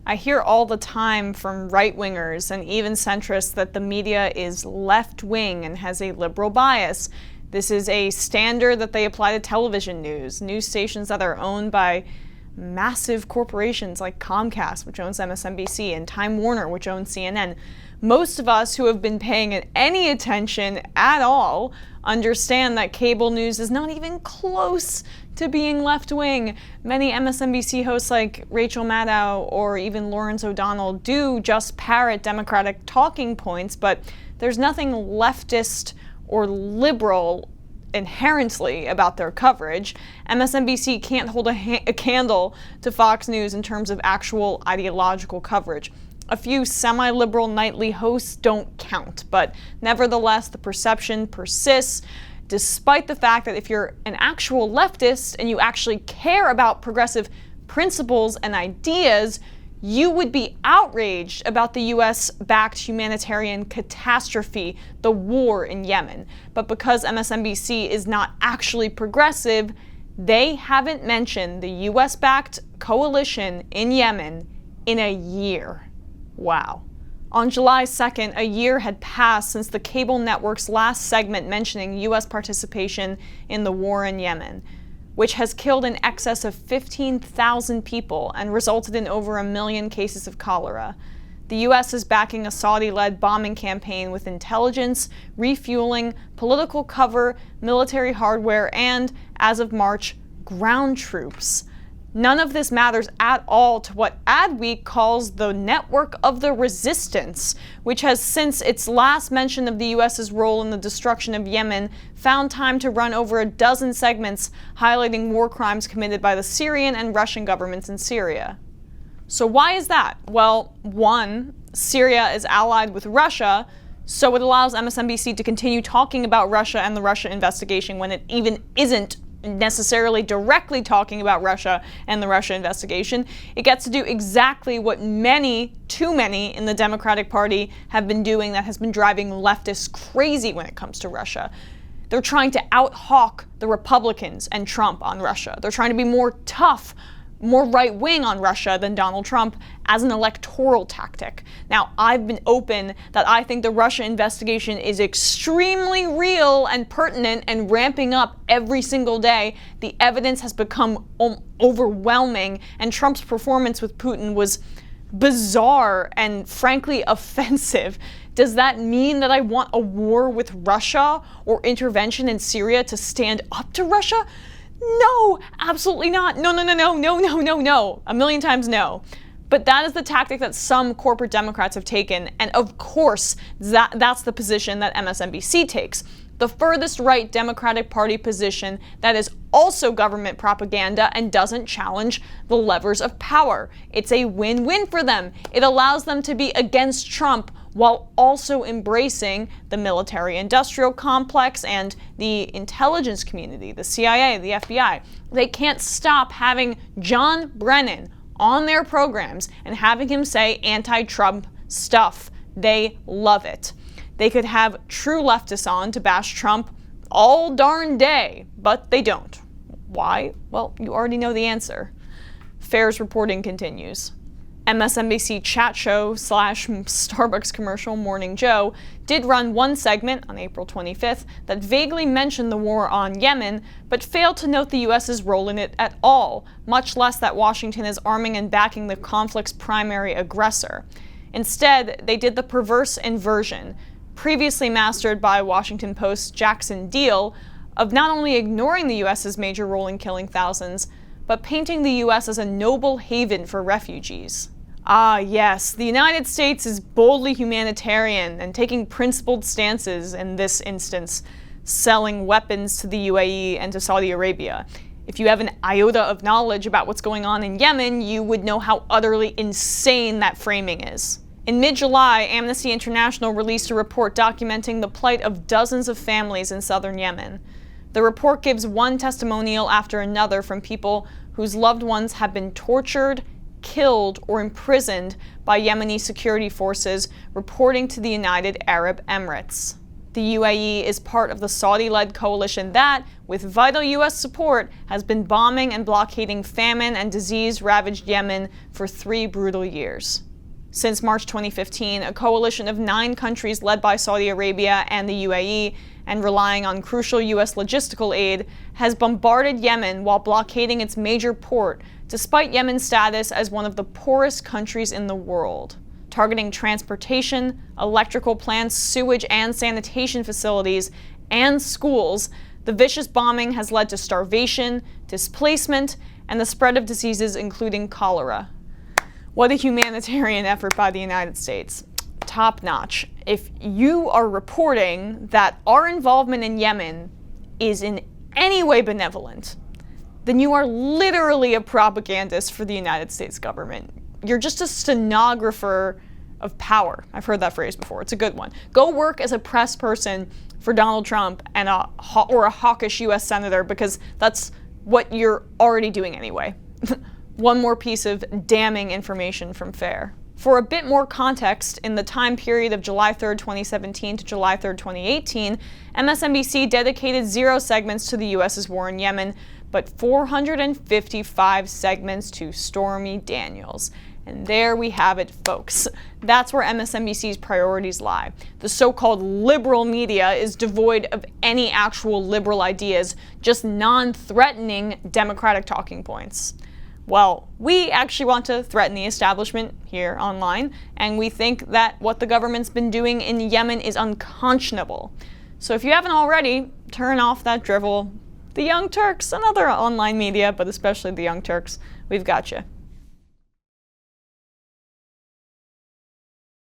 I hear all the time from right-wingers and even centrists that the media is left-wing and has a liberal bias. This is a standard that they apply to television news stations that are owned by massive corporations like Comcast, which owns MSNBC, and Time Warner, which owns CNN. Most of us who have been paying any attention at all understand that cable news is not even close to being left-wing. Many MSNBC hosts like Rachel Maddow or even Lawrence O'Donnell do just parrot Democratic talking points, but there's nothing leftist or liberal inherently about their coverage. MSNBC can't hold a candle to Fox News in terms of actual ideological coverage. A few semi-liberal nightly hosts don't count, but nevertheless, the perception persists, despite the fact that if you're an actual leftist and you actually care about progressive principles and ideas, you would be outraged about the US-backed humanitarian catastrophe, the war in Yemen. But because MSNBC is not actually progressive, they haven't mentioned the US-backed coalition in Yemen in a year. Wow. On July 2nd, a year had passed since the cable network's last segment mentioning U.S. participation in the war in Yemen, which has killed in excess of 15,000 people and resulted in over 1 million cases of cholera. The U.S. is backing a Saudi-led bombing campaign with intelligence, refueling, political cover, military hardware, and, as of March, ground troops. None of this matters at all to what Adweek calls the network of the resistance, which has, since its last mention of the U.S.'s role in the destruction of Yemen, found time to run over a dozen segments highlighting war crimes committed by the Syrian and Russian governments in Syria. So why is that? Well, one, Syria is allied with Russia, so it allows MSNBC to continue talking about Russia and the Russia investigation when it even isn't necessarily directly talking about Russia and the Russia investigation. It gets to do exactly what too many in the Democratic Party have been doing that has been driving leftists crazy when it comes to Russia. They're trying to out-hawk the Republicans and Trump on Russia. They're trying to be more tough, more right-wing on Russia than Donald Trump as an electoral tactic. Now, I've been open that I think the Russia investigation is extremely real and pertinent and ramping up every single day. The evidence has become overwhelming, and Trump's performance with Putin was bizarre and frankly offensive. Does that mean that I want a war with Russia or intervention in Syria to stand up to Russia? No, absolutely not. No. 1 million times no. But that is the tactic that some corporate Democrats have taken, and of course, that's the position that MSNBC takes. The furthest right Democratic Party position that is also government propaganda and doesn't challenge the levers of power. It's a win-win for them. It allows them to be against Trump while also embracing the military-industrial complex and the intelligence community, the CIA, the FBI. They can't stop having John Brennan on their programs and having him say anti-Trump stuff. They love it. They could have true leftists on to bash Trump all darn day, but they don't. Why? Well, you already know the answer. Fair's reporting continues. MSNBC chat show / Starbucks commercial Morning Joe did run one segment on April 25th that vaguely mentioned the war on Yemen, but failed to note the U.S.'s role in it at all, much less that Washington is arming and backing the conflict's primary aggressor. Instead, they did the perverse inversion, previously mastered by Washington Post's Jackson Deal, of not only ignoring the U.S.'s major role in killing thousands, but painting the U.S. as a noble haven for refugees. Ah, yes, the United States is boldly humanitarian and taking principled stances in this instance, selling weapons to the UAE and to Saudi Arabia. If you have an iota of knowledge about what's going on in Yemen, you would know how utterly insane that framing is. In mid-July, Amnesty International released a report documenting the plight of dozens of families in southern Yemen. The report gives one testimonial after another from people whose loved ones have been tortured, killed, or imprisoned by Yemeni security forces, reporting to the United Arab Emirates. The UAE is part of the Saudi-led coalition that, with vital U.S. support, has been bombing and blockading famine and disease-ravaged Yemen for 3 brutal years. Since March 2015, a coalition of 9 countries led by Saudi Arabia and the UAE, and relying on crucial U.S. logistical aid, has bombarded Yemen while blockading its major port, despite Yemen's status as one of the poorest countries in the world. Targeting transportation, electrical plants, sewage and sanitation facilities, and schools, the vicious bombing has led to starvation, displacement, and the spread of diseases including cholera. What a humanitarian effort by the United States. Top notch. If you are reporting that our involvement in Yemen is in any way benevolent, then you are literally a propagandist for the United States government. You're just a stenographer of power. I've heard that phrase before. It's a good one. Go work as a press person for Donald Trump and or a hawkish U.S. senator, because that's what you're already doing anyway. One more piece of damning information from FAIR. For a bit more context, in the time period of July 3rd, 2017 to July 3rd, 2018, MSNBC dedicated 0 segments to the U.S.'s war in Yemen, but 455 segments to Stormy Daniels. And there we have it, folks. That's where MSNBC's priorities lie. The so-called liberal media is devoid of any actual liberal ideas, just non-threatening Democratic talking points. Well, we actually want to threaten the establishment here online, and we think that what the government's been doing in Yemen is unconscionable. So if you haven't already, turn off that drivel. The Young Turks and other online media, but especially the Young Turks, we've got you.